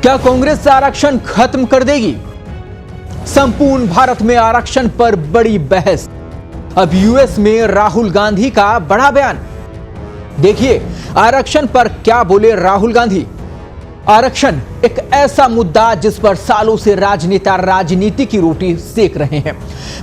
क्या कांग्रेस आरक्षण खत्म कर देगी? संपूर्ण भारत में आरक्षण पर बड़ी बहस। अब यूएस में राहुल गांधी का बड़ा बयान। देखिए आरक्षण पर क्या बोले राहुल गांधी। आरक्षण एक ऐसा मुद्दा जिस पर सालों से राजनेता राजनीति की रोटी सेक रहे हैं।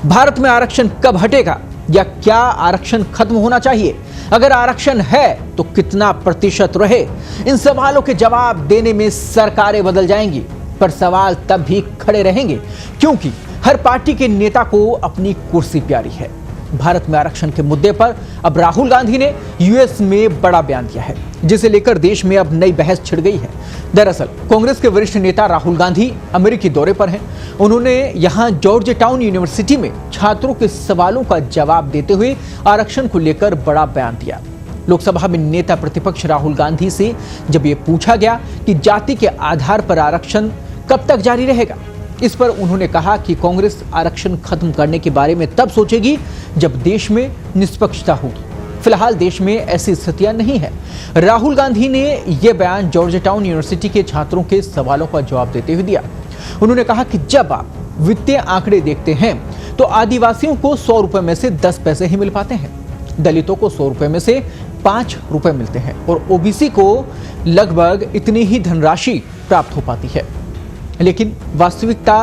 भारत में आरक्षण कब हटेगा या क्या आरक्षण खत्म होना चाहिए? अगर आरक्षण है तो कितना प्रतिशत रहे? इन सवालों के जवाब देने में सरकारें बदल जाएंगी, पर सवाल तब भी खड़े रहेंगे क्योंकि हर पार्टी के नेता को अपनी कुर्सी प्यारी है। भारत में आरक्षण के मुद्दे पर अब राहुल गांधी ने यूएस में बड़ा बयान दिया है, जिसे लेकर देश में अब नई बहस छिड़ गई है। दरअसल कांग्रेस के वरिष्ठ नेता राहुल गांधी अमेरिकी दौरे पर हैं। उन्होंने यहां जॉर्ज टाउन यूनिवर्सिटी में छात्रों के सवालों का जवाब देते हुए आरक्षण को लेकर बड़ा बयान दिया। लोकसभा में नेता प्रतिपक्ष राहुल गांधी से जब यह पूछा गया कि जाति के आधार पर आरक्षण कब तक जारी रहेगा, इस पर उन्होंने कहा कि कांग्रेस आरक्षण खत्म करने के बारे में तब सोचेगी जब देश में निष्पक्षता होगी। फिलहाल देश में ऐसी स्थितियां नहीं है। राहुल गांधी ने यह बयान जॉर्ज टाउन यूनिवर्सिटी के छात्रों के सवालों का जवाब देते हुए दिया। उन्होंने कहा कि जब आप वित्तीय आंकड़े देखते हैं तो आदिवासियों को 100 रुपए में से 10 पैसे ही मिल पाते हैं, दलितों को 100 रुपए में से 5 रुपए मिलते हैं और ओबीसी को लगभग इतनी ही धनराशि प्राप्त हो पाती है। लेकिन वास्तविकता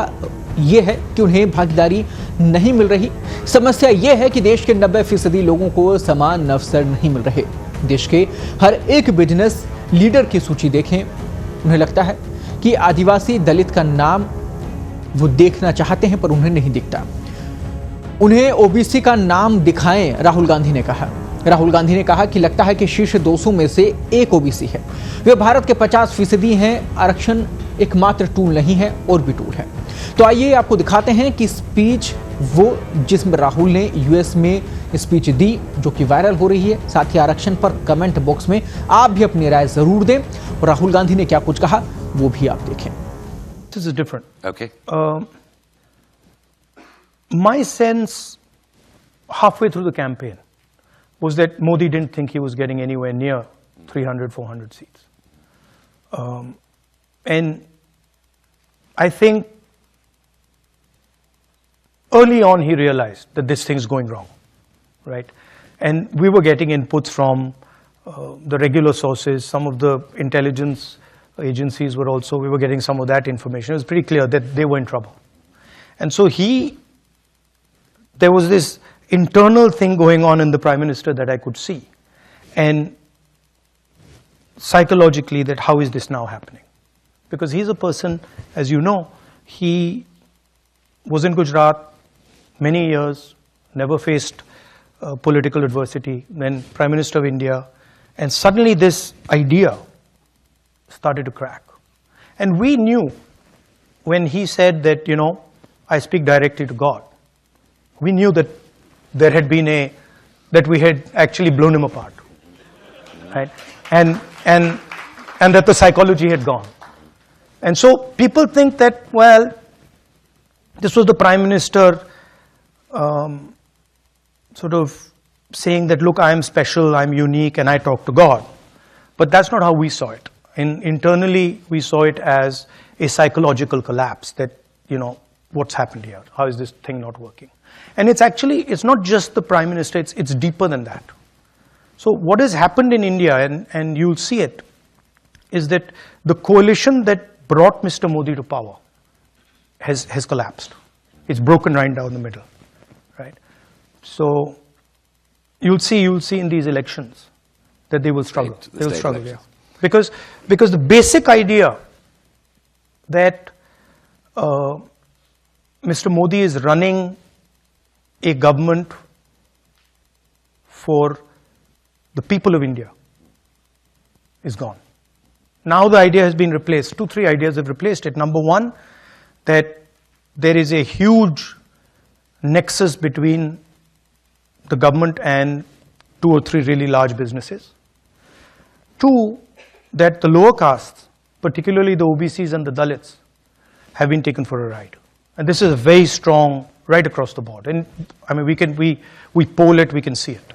यह है कि उन्हें भागीदारी नहीं मिल रही। समस्या यह है कि देश के 90% लोगों को समान अवसर नहीं मिल रहे। देश के हर एक बिजनेस लीडर की सूची देखें, उन्हें लगता है कि आदिवासी दलित का नाम वो देखना चाहते हैं पर उन्हें नहीं दिखता। उन्हें ओबीसी का नाम दिखाएं, राहुल गांधी ने कहा। राहुल गांधी ने कहा कि लगता है कि शीर्ष 200 में से एक ओबीसी है। वे भारत के 50% हैं। आरक्षण एकमात्र टूल नहीं है और भी टूल है। तो आइए आपको दिखाते हैं कि स्पीच वो जिसमें राहुल ने यूएस में स्पीच दी जो कि वायरल हो रही है। साथ ही आरक्षण पर कमेंट बॉक्स में आप भी अपनी राय जरूर दें और राहुल गांधी ने क्या कुछ कहा वो भी आप देखें। This is different. Okay. My sense halfway through the campaign was that Modi didn't think he was getting anywhere near 300, 400 seats. And I think early on he realized that this thing's going wrong, right? And we were getting inputs from the regular sources, some of the intelligence agencies were also, we were getting some of that information. It was pretty clear that they were in trouble. And so there was this internal thing going on in the Prime Minister that I could see. And psychologically that how is this now happening? Because he's a person, as you know, he was in Gujarat many years, never faced political adversity, then Prime Minister of India, and suddenly this idea started to crack. And we knew when he said that, you know, I speak directly to God, we knew that there had been that we had actually blown him apart, right? And that the psychology had gone. And so people think that, well, this was the Prime Minister sort of saying that, look, I am special, I'm unique, and I talk to God. But that's not how we saw it. Internally, we saw it as a psychological collapse that, you know, what's happened here? How is this thing not working? And it's not just the Prime Minister, it's deeper than that. So what has happened in India, and you'll see it, is that the coalition that brought Mr. Modi to power has collapsed. It's broken right down the middle, right? So you'll see in these elections that they will struggle. They will struggle, yeah. Because the basic idea that Mr. Modi is running a government for the people of India is gone. Now the idea has been replaced. 2-3 ideas have replaced it. Number one, that there is a huge nexus between the government and 2 or 3 really large businesses. 2, that the lower castes, particularly the OBCs and the Dalits, have been taken for a ride. And this is very strong right across the board. And I mean, we poll it, we can see it.